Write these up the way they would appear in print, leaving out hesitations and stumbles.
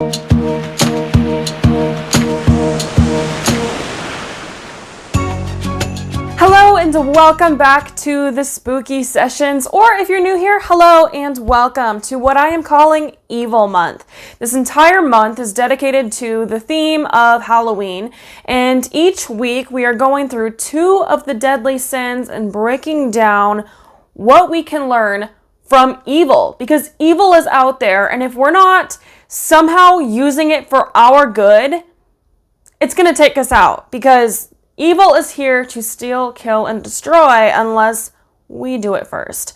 Hello and welcome back to the Spooky Sessions, or if you're new here, hello and welcome to what I am calling Evil Month. This entire month is dedicated to the theme of Halloween, and each week we are going through 2 of the deadly sins and breaking down what we can learn from evil, because evil is out there, and if we're not somehow using it for our good, it's going to take us out, because evil is here to steal, kill, and destroy unless we do it first.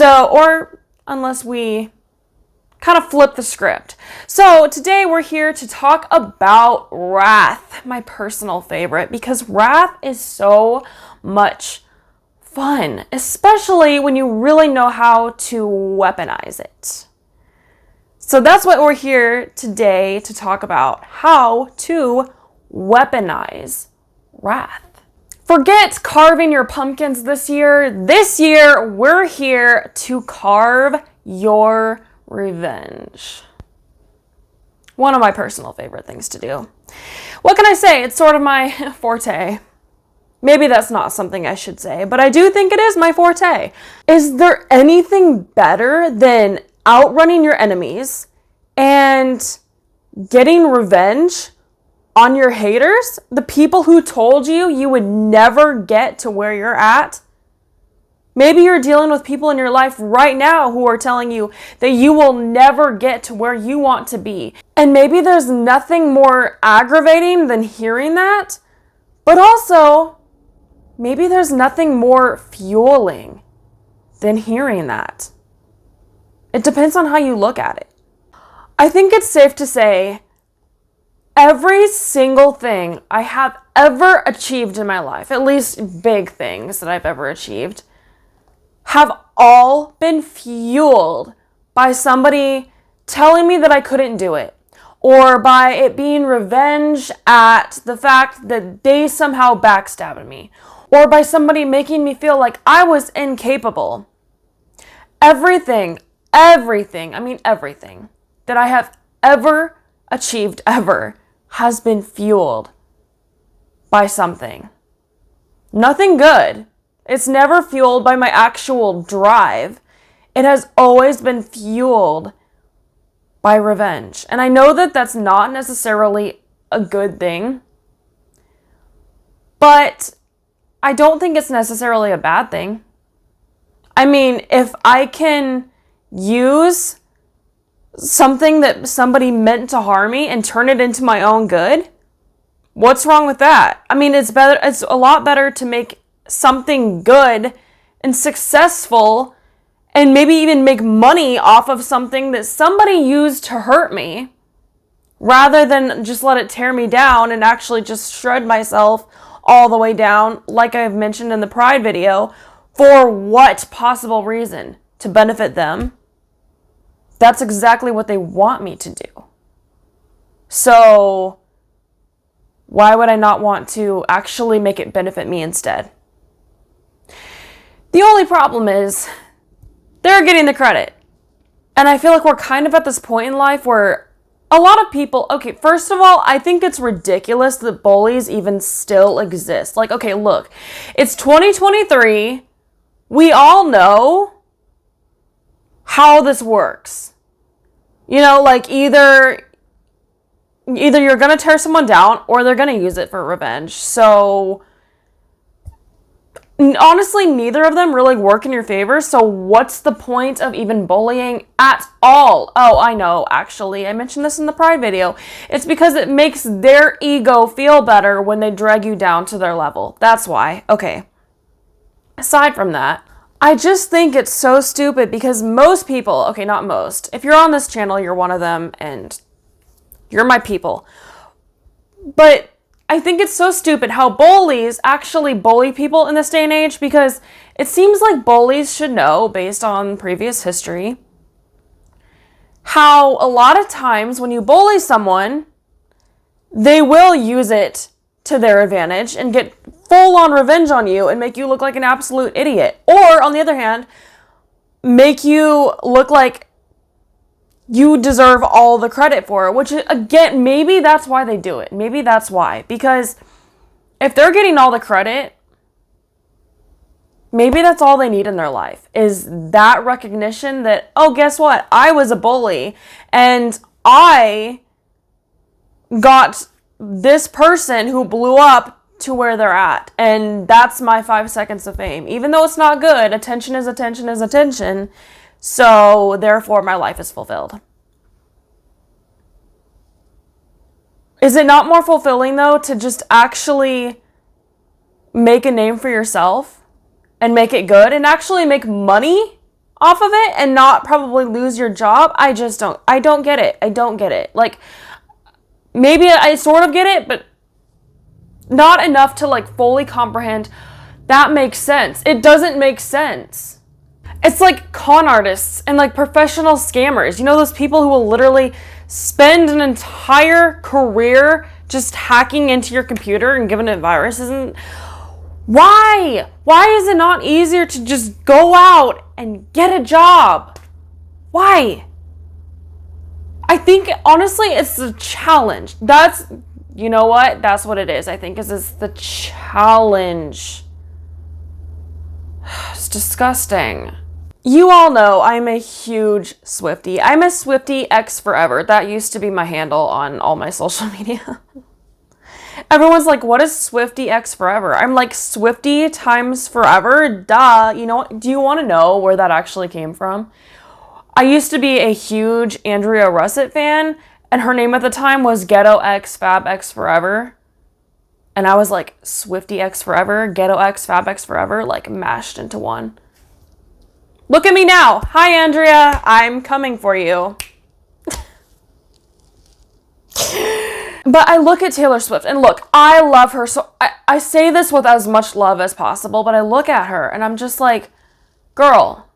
Or unless we kind of flip the script. So today we're here to talk about wrath, my personal favorite, because wrath is so much fun, especially when you really know how to weaponize it. So that's what we're here today to talk about, how to weaponize wrath. Forget carving your pumpkins this year. This year, we're here to carve your revenge. One of my personal favorite things to do. What can I say? It's sort of my forte. Maybe that's not something I should say, but I do think it is my forte. Is there anything better than outrunning your enemies and getting revenge on your haters, the people who told you would never get to where you're at? Maybe you're dealing with people in your life right now who are telling you that you will never get to where you want to be. And maybe there's nothing more aggravating than hearing that, but also maybe there's nothing more fueling than hearing that. It depends on how you look at it. I think it's safe to say every single thing I have ever achieved in my life, at least big things that I've ever achieved, have all been fueled by somebody telling me that I couldn't do it, or by it being revenge at the fact that they somehow backstabbed me, or by somebody making me feel like I was incapable. Everything that I have ever achieved ever has been fueled by something. Nothing good. It's never fueled by my actual drive. It has always been fueled by revenge. And I know that that's not necessarily a good thing, but I don't think it's necessarily a bad thing. I mean, if I can use something that somebody meant to harm me and turn it into my own good, what's wrong with that? I mean, it's a lot better to make something good and successful and maybe even make money off of something that somebody used to hurt me, rather than just let it tear me down and actually just shred myself all the way down, like I've mentioned in the Pride video. For what possible reason? To benefit them. That's exactly what they want me to do. So why would I not want to actually make it benefit me instead? The only problem is they're getting the credit. And I feel like we're kind of at this point in life where a lot of people, okay, first of all, I think it's ridiculous that bullies even still exist. Like, okay, look, it's 2023. We all know how this works. You know, like either you're going to tear someone down or they're going to use it for revenge. So honestly, neither of them really work in your favor. So what's the point of even bullying at all? Oh, I know. Actually, I mentioned this in the Pride video. It's because it makes their ego feel better when they drag you down to their level. That's why. Okay. Aside from that, I just think it's so stupid because most people, okay, not most, if you're on this channel, you're one of them and you're my people. But I think it's so stupid how bullies actually bully people in this day and age, because it seems like bullies should know, based on previous history, how a lot of times when you bully someone, they will use it to their advantage and get full-on revenge on you and make you look like an absolute idiot. Or, on the other hand, make you look like you deserve all the credit for it, which again, maybe that's why they do it. Maybe that's why. Because if they're getting all the credit, maybe that's all they need in their life, is that recognition that, oh, guess what? I was a bully and I got this person who blew up to where they're at. And that's my 5 seconds of fame. Even though it's not good, attention is attention is attention. So therefore my life is fulfilled. Is it not more fulfilling though to just actually make a name for yourself and make it good and actually make money off of it and not probably lose your job? I don't get it. I don't get it. Like, maybe I sort of get it, but not enough to like fully comprehend that makes sense. It doesn't make sense. It's like con artists and like professional scammers. You know, those people who will literally spend an entire career just hacking into your computer and giving it viruses. And why? Why is it not easier to just go out and get a job? Why? I think, honestly, it's the challenge. You know what? That's what it is, I think, is it's the challenge. It's disgusting. You all know I'm a huge Swiftie. I'm a Swiftie X forever. That used to be my handle on all my social media. Everyone's like, what is Swiftie X forever? I'm like, Swiftie times forever? Duh. You know, do you want to know where that actually came from? I used to be a huge Andrea Russett fan, and her name at the time was Ghetto X Fab X Forever. And I was like, Swiftie X Forever, Ghetto X Fab X Forever, like mashed into one. Look at me now. Hi, Andrea. I'm coming for you. But I look at Taylor Swift, and look, I love her. So I say this with as much love as possible, but I look at her, and I'm just like, girl,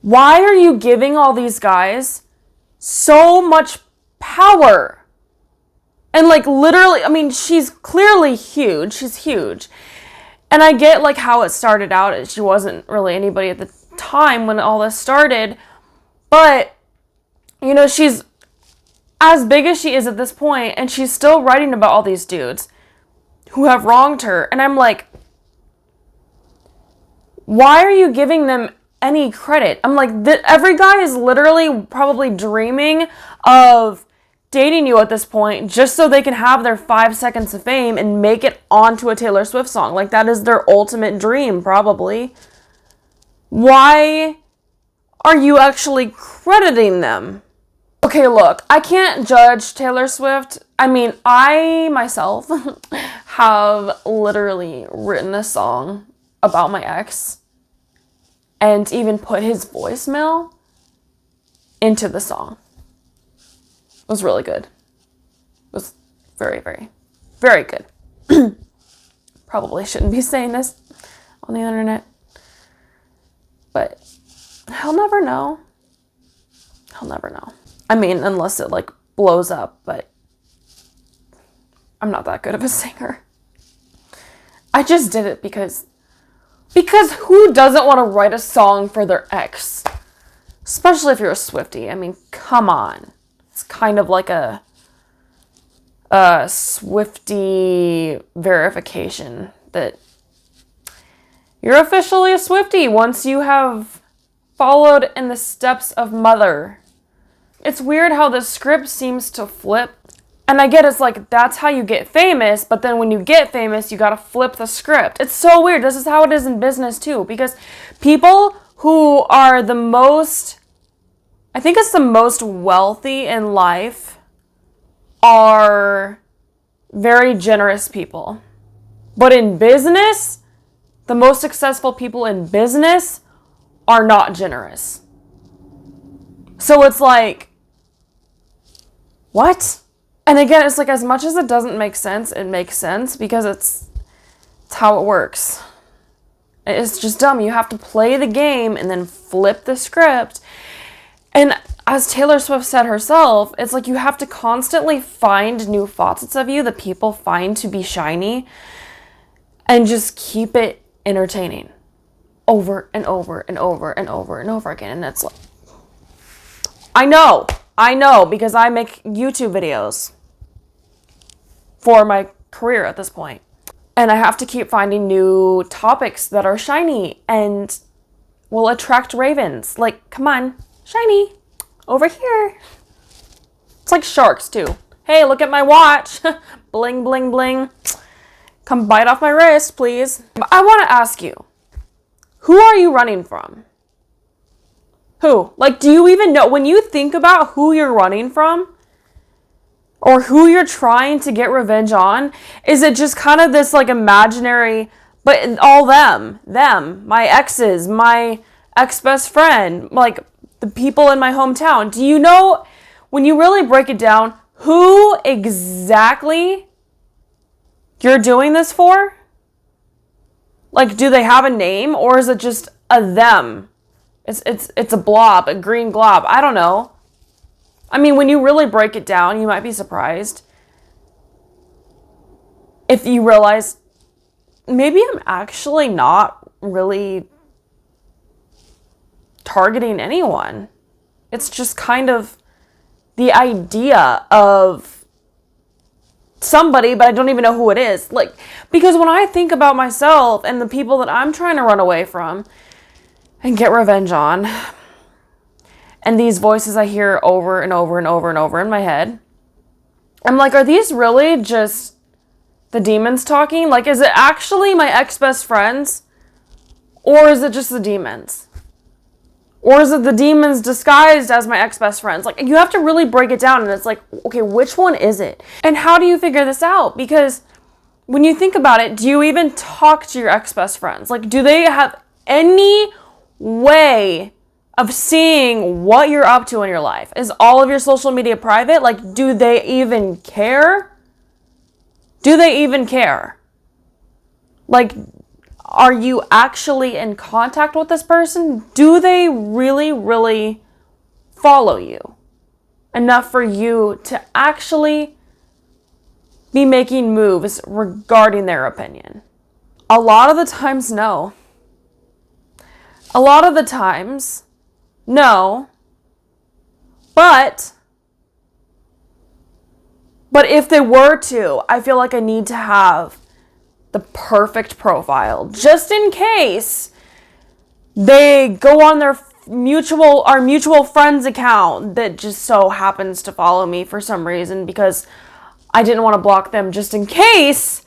why are you giving all these guys so much power? And like literally, I mean, she's clearly huge. She's huge. And I get like how it started out. She wasn't really anybody at the time when all this started. But, you know, she's as big as she is at this point, and she's still writing about all these dudes who have wronged her. And I'm like, why are you giving them any credit? I'm like, every guy is literally probably dreaming of dating you at this point just so they can have their 5 seconds of fame and make it onto a Taylor Swift song. Like, that is their ultimate dream, probably. Why are you actually crediting them? Okay, look, I can't judge Taylor Swift. I mean, I myself have literally written a song about my ex and even put his voicemail into the song. It was really good. It was very, very, very good. Probably shouldn't be saying this on the internet. But he'll never know. He'll never know. I mean, unless it like blows up, but I'm not that good of a singer. I just did it because who doesn't want to write a song for their ex? Especially if you're a Swiftie. I mean, come on. It's kind of like a Swiftie verification that you're officially a Swiftie once you have followed in the steps of Mother. It's weird how the script seems to flip. And I get it's like, that's how you get famous, but then when you get famous, you gotta flip the script. It's so weird. This is how it is in business too, because people who are the most, I think it's the most wealthy in life, are very generous people. But in business, the most successful people in business are not generous. So it's like, what? And again, it's like, as much as it doesn't make sense, it makes sense because it's how it works. It's just dumb. You have to play the game and then flip the script. And as Taylor Swift said herself, it's like you have to constantly find new facets of you that people find to be shiny and just keep it entertaining over and over and over and over and over again. And it's like, I know, because I make YouTube videos for my career at this point. And I have to keep finding new topics that are shiny and will attract ravens. Like, come on, shiny, over here. It's like sharks too. Hey, look at my watch. Bling, bling, bling. Come bite off my wrist, please. I want to ask you, who are you running from? Who? Like, do you even know, when you think about who you're running from or who you're trying to get revenge on, is it just kind of this like imaginary, but all them, my exes, my ex-best friend, like the people in my hometown? Do you know, when you really break it down, who exactly you're doing this for? Like, do they have a name, or is it just a them? It's a blob, a green glob. I don't know. I mean, when you really break it down, you might be surprised if you realize maybe I'm actually not really targeting anyone. It's just kind of the idea of somebody, but I don't even know who it is. Like, because when I think about myself and the people that I'm trying to run away from and get revenge on, and these voices I hear over and over and over and over in my head, I'm like, are these really just the demons talking? Like, is it actually my ex-best friends? Or is it just the demons? Or is it the demons disguised as my ex-best friends? Like, you have to really break it down, and it's like, okay, which one is it? And how do you figure this out? Because when you think about it, do you even talk to your ex-best friends? Like, do they have any way of seeing what you're up to in your life? Is all of your social media private? Like, do they even care? Do they even care? Like, are you actually in contact with this person? Do they really, really follow you enough for you to actually be making moves regarding their opinion? A lot of the times, no. A lot of the times, no. But if they were to, I feel like I need to have the perfect profile, just in case they go on our mutual friends account that just so happens to follow me for some reason, because I didn't want to block them, just in case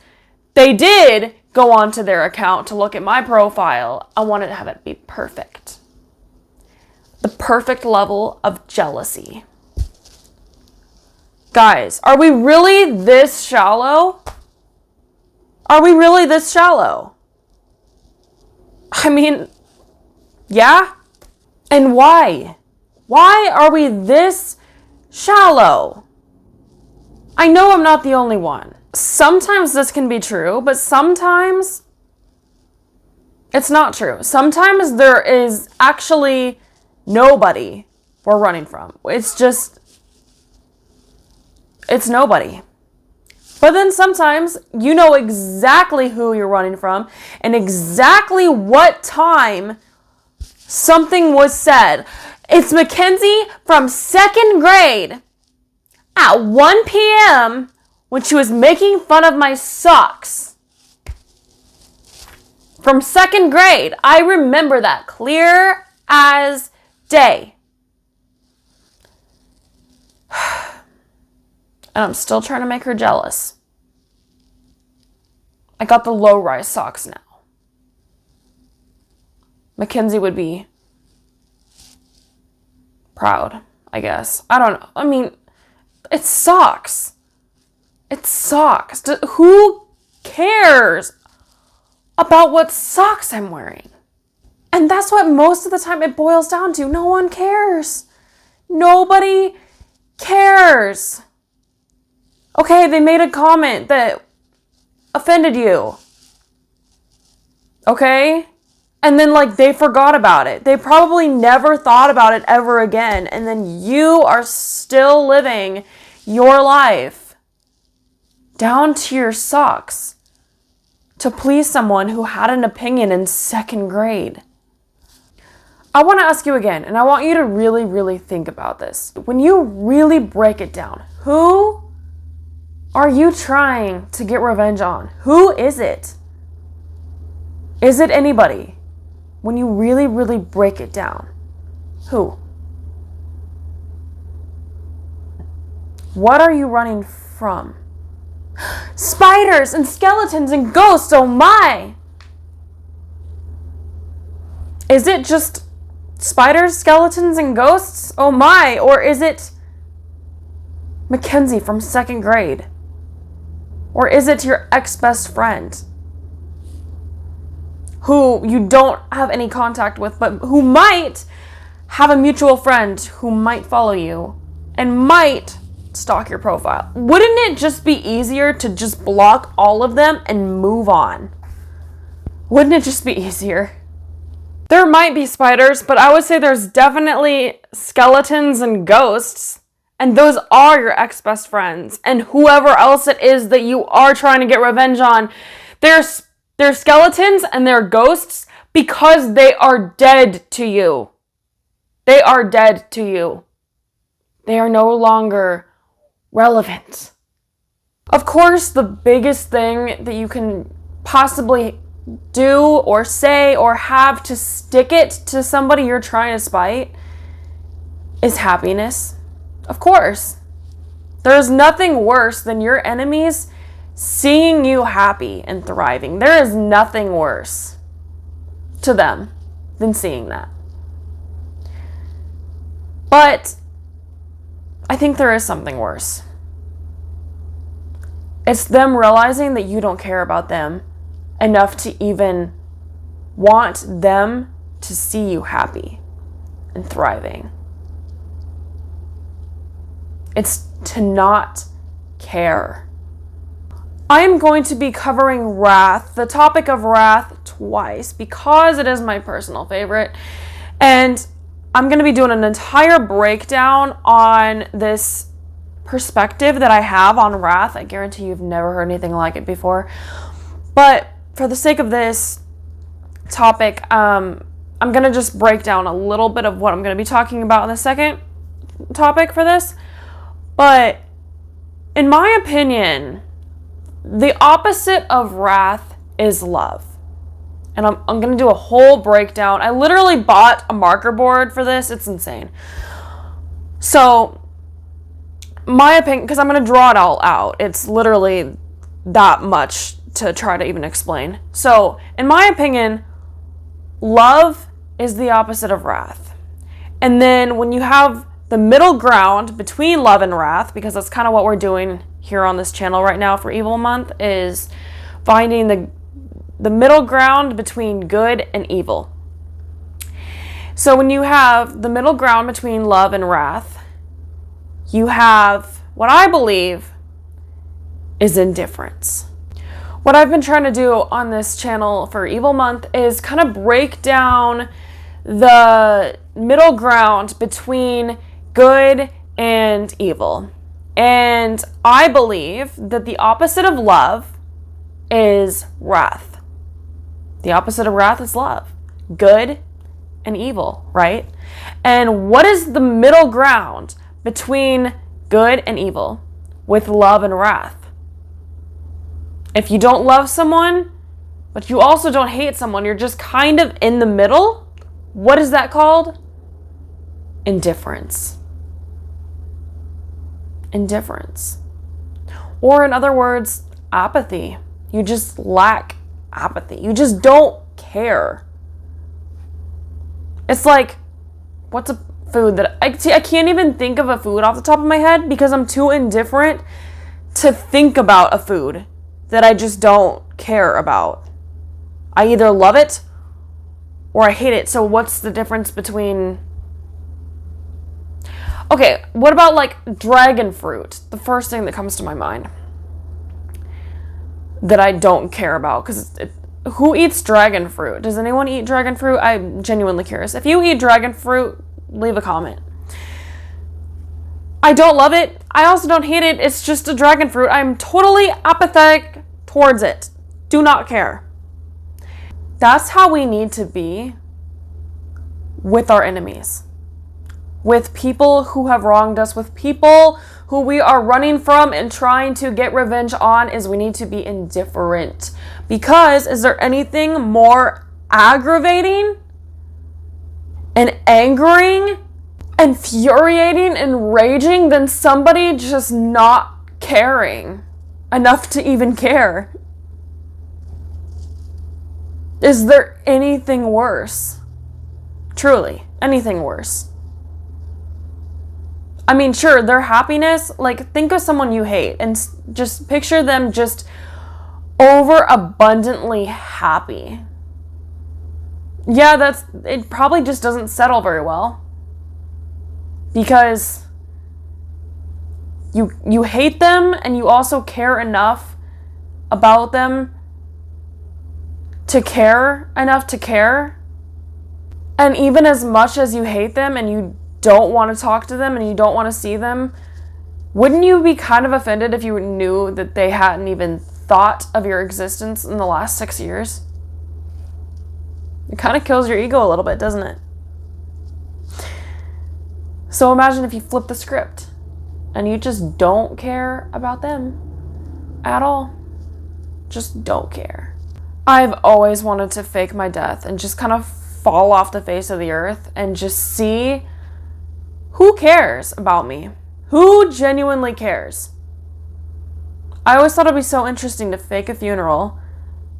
they did go onto their account to look at my profile. I wanted to have it be perfect. The perfect level of jealousy. Guys, are we really this shallow? Are we really this shallow? I mean, yeah. And why? Why are we this shallow? I know I'm not the only one. Sometimes this can be true, but sometimes it's not true. Sometimes there is actually nobody we're running from. It's nobody. But then sometimes you know exactly who you're running from and exactly what time something was said. It's Mackenzie from second grade at 1 p.m. when she was making fun of my socks. From second grade. I remember that clear as day. And I'm still trying to make her jealous. I got the low-rise socks now. Mackenzie would be proud, I guess. I don't know. I mean, it's socks. It's socks. Who cares about what socks I'm wearing? And that's what most of the time it boils down to. No one cares. Nobody cares. Okay, they made a comment that offended you. Okay? And then, like, they forgot about it. They probably never thought about it ever again. And then you are still living your life down to your socks to please someone who had an opinion in second grade. I want to ask you again, and I want you to really, really think about this. When you really break it down, who are you trying to get revenge on? Who is it? Is it anybody? When you really, really break it down, who? What are you running from? Spiders and skeletons and ghosts, oh my! Is it just spiders, skeletons, and ghosts? Oh my! Or is it Mackenzie from 2nd grade? Or is it your ex-best friend who you don't have any contact with, but who might have a mutual friend who might follow you and might stalk your profile? Wouldn't it just be easier to just block all of them and move on? Wouldn't it just be easier? There might be spiders, but I would say there's definitely skeletons and ghosts. And those are your ex-best friends. And whoever else it is that you are trying to get revenge on, they're skeletons and they're ghosts because they are dead to you. They are dead to you. They are no longer relevant. Of course, the biggest thing that you can possibly do or say or have to stick it to somebody you're trying to spite is happiness. Of course. There's nothing worse than your enemies seeing you happy and thriving. There is nothing worse to them than seeing that. But I think there is something worse. It's them realizing that you don't care about them enough to even want them to see you happy and thriving. It's to not care. I am going to be covering wrath, the topic of wrath, twice because it is my personal favorite. And I'm going to be doing an entire breakdown on this perspective that I have on wrath. I guarantee you've never heard anything like it before. But for the sake of this topic, I'm going to just break down a little bit of what I'm going to be talking about in the second topic for this. But in my opinion, the opposite of wrath is love. And I'm going to do a whole breakdown. I literally bought a marker board for this. It's insane. So, my opinion, because I'm going to draw it all out. It's literally that much to try to even explain. So, in my opinion, love is the opposite of wrath. And then when you have the middle ground between love and wrath, because that's kind of what we're doing here on this channel right now for Evil Month, is finding the middle ground between good and evil. So when you have the middle ground between love and wrath, you have what I believe is indifference. What I've been trying to do on this channel for Evil Month is kind of break down the middle ground between good and evil. And I believe that the opposite of love is wrath. The opposite of wrath is love. Good and evil, right? And what is the middle ground between good and evil with love and wrath? If you don't love someone, but you also don't hate someone, you're just kind of in the middle, what is that called? Indifference. Indifference. Or in other words, apathy. You just lack apathy. You just don't care. It's like, what's a food that I can't even think of a food off the top of my head because I'm too indifferent to think about a food that I just don't care about. I either love it or I hate it. So what's the difference between... Okay, what about like dragon fruit? The first thing that comes to my mind that I don't care about, because who eats dragon fruit? Does anyone eat dragon fruit? I'm genuinely curious. If you eat dragon fruit, leave a comment. I don't love it. I also don't hate it. It's just a dragon fruit. I'm totally apathetic towards it. Do not care. That's how we need to be with our enemies, with people who have wronged us, with people who we are running from and trying to get revenge on, is we need to be indifferent. Because is there anything more aggravating and angering, infuriating, and raging than somebody just not caring enough to even care? Is there anything worse? Truly, anything worse? I mean, sure, their happiness, like, think of someone you hate and just picture them just overabundantly happy. Yeah, it probably just doesn't settle very well. Because you hate them and you also care enough about them to care enough to care. And even as much as you hate them and you don't want to talk to them and you don't want to see them, wouldn't you be kind of offended if you knew that they hadn't even thought of your existence in the last 6 years? It kind of kills your ego a little bit, doesn't it? So imagine if you flip the script and you just don't care about them at all. Just don't care. I've always wanted to fake my death and just kind of fall off the face of the earth and just see who cares about me. Who genuinely cares? I always thought it'd be so interesting to fake a funeral,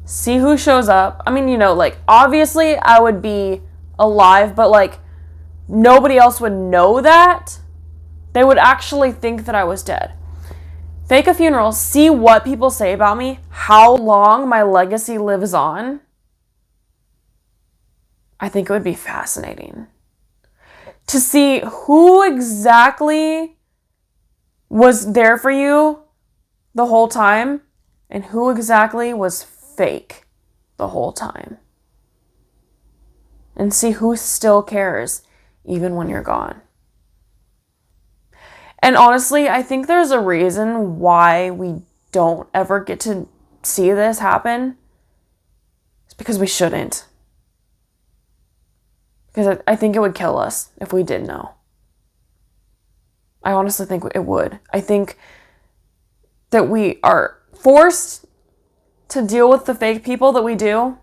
see who shows up. I mean, like, obviously I would be alive, but like, nobody else would know that. They would actually think that I was dead. Fake a funeral, see what people say about me, how long my legacy lives on. I think it would be fascinating to see who exactly was there for you the whole time and who exactly was fake the whole time. And see who still cares even when you're gone. And honestly, I think there's a reason why we don't ever get to see this happen. It's because we shouldn't. Because I think it would kill us if we did know. I honestly think it would. I think that we are forced to deal with the fake people that we do,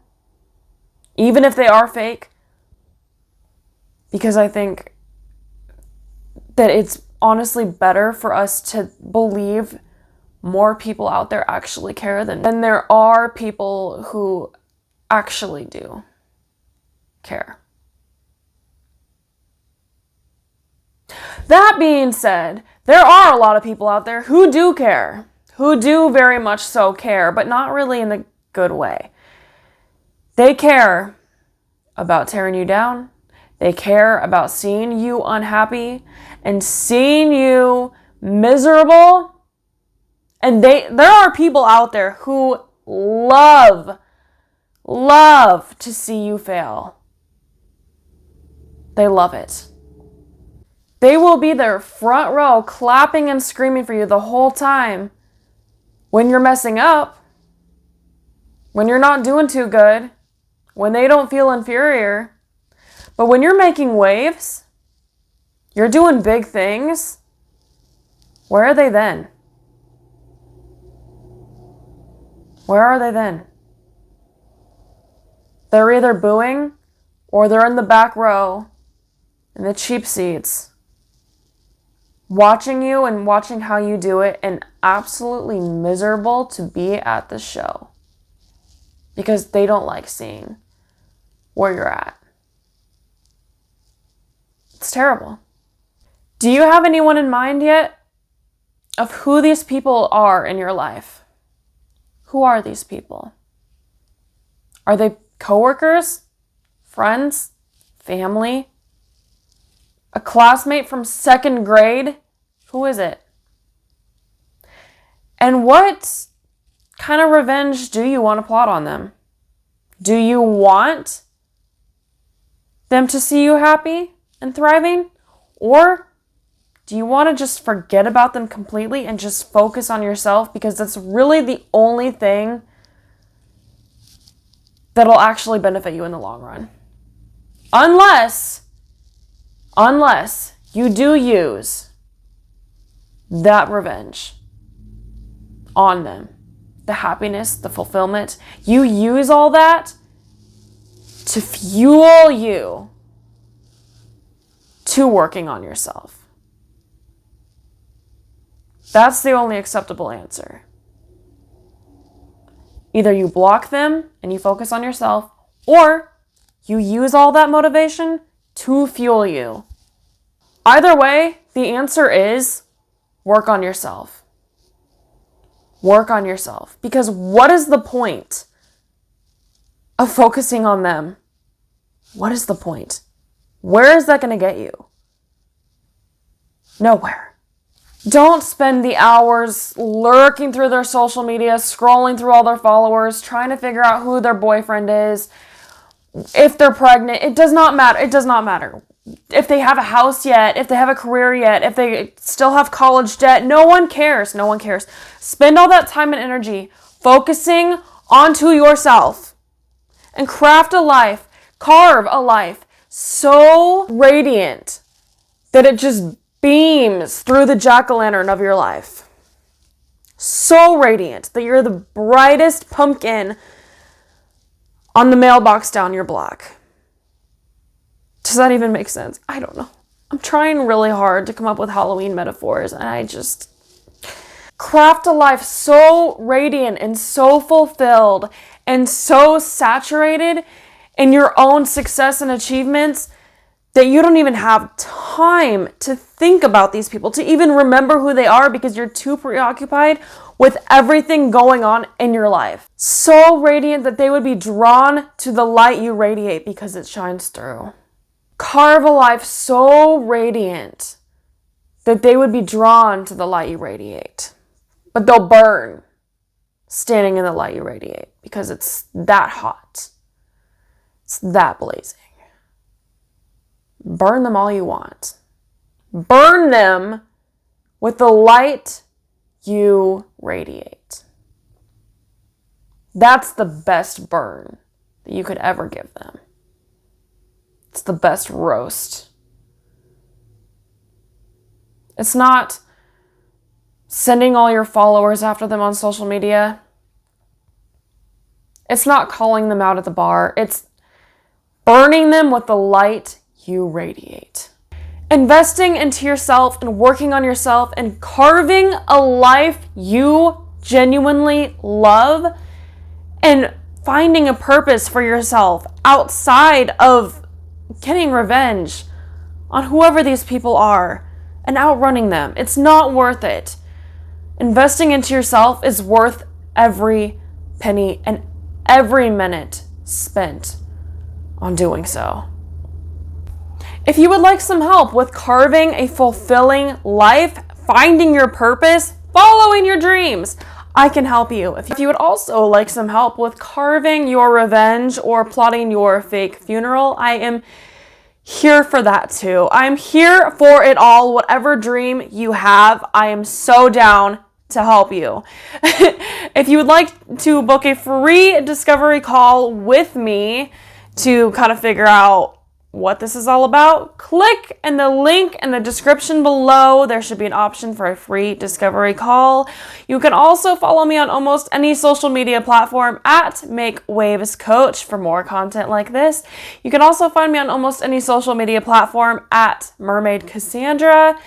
even if they are fake, because I think that it's honestly better for us to believe more people out there actually care than there are people who actually do care. That being said, there are a lot of people out there who do care, who do very much so care, but not really in the good way. They care about tearing you down. They care about seeing you unhappy and seeing you miserable. And there are people out there who love to see you fail. They love it. They will be there front row clapping and screaming for you the whole time when you're messing up, when you're not doing too good, when they don't feel inferior. But when you're making waves, you're doing big things, where are they then? Where are they then? They're either booing or they're in the back row in the cheap seats, watching you and watching how you do it, and absolutely miserable to be at the show because they don't like seeing where you're at. It's terrible. Do you have anyone in mind yet of who these people are in your life? Who are these people? Are they coworkers, friends, family, a classmate from 2nd grade? Who is it? And what kind of revenge do you want to plot on them? Do you want them to see you happy and thriving? Or do you want to just forget about them completely and just focus on yourself, because that's really the only thing that'll actually benefit you in the long run? Unless unless you do use that revenge on them, the happiness, the fulfillment, you use all that to fuel you to working on yourself. That's the only acceptable answer. Either you block them and you focus on yourself, or you use all that motivation to fuel you. Either way, the answer is work on yourself. Work on yourself. Because what is the point of focusing on them? What is the point? Where is that going to get you? Nowhere. Don't spend the hours lurking through their social media, scrolling through all their followers, trying to figure out who their boyfriend is, if they're pregnant. It does not matter. It does not matter. If they have a house yet, if they have a career yet, if they still have college debt, no one cares. No one cares. Spend all that time and energy focusing onto yourself and craft a life, carve a life so radiant that it just beams through the jack-o'-lantern of your life. So radiant that you're the brightest pumpkin on the mailbox down your block. Does that even make sense? I don't know. I'm trying really hard to come up with Halloween metaphors, and I just craft a life so radiant and so fulfilled and so saturated in your own success and achievements that you don't even have time to think about these people, to even remember who they are, because you're too preoccupied with everything going on in your life. So radiant that they would be drawn to the light you radiate because it shines through. Carve a life so radiant that they would be drawn to the light you radiate. But they'll burn standing in the light you radiate because it's that hot. It's that blazing. Burn them all you want. Burn them with the light you radiate. That's the best burn that you could ever give them. It's the best roast. It's not sending all your followers after them on social media. It's not calling them out at the bar. It's burning them with the light you radiate. Investing into yourself and working on yourself and carving a life you genuinely love and finding a purpose for yourself outside of getting revenge on whoever these people are and outrunning them. It's not worth it. Investing into yourself is worth every penny and every minute spent on doing so. If you would like some help with carving a fulfilling life, finding your purpose, following your dreams, I can help you. If you would also like some help with carving your revenge or plotting your fake funeral, I am here for that too. I'm here for it all. Whatever dream you have, I am so down to help you. If you would like to book a free discovery call with me to kind of figure out what this is all about, click in the link in the description below. There should be an option for a free discovery call. You can also follow me on almost any social media platform at Make Waves Coach for more content like this. You can also find me on almost any social media platform at Mermaid Kassandra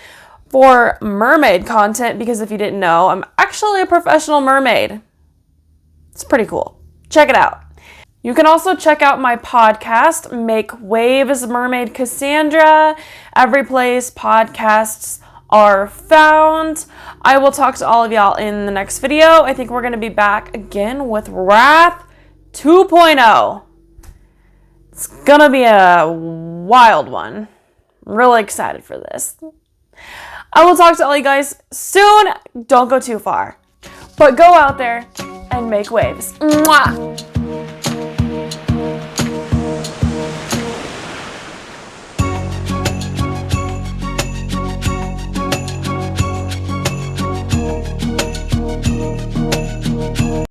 for mermaid content, because if you didn't know, I'm actually a professional mermaid. It's pretty cool. Check it out. You can also check out my podcast, Make Waves Mermaid Kassandra, every place podcasts are found. I will talk to all of y'all in the next video. I think we're going to be back again with Wrath 2.0. It's going to be a wild one. I'm really excited for this. I will talk to all you guys soon. Don't go too far, but go out there and make waves. Mwah!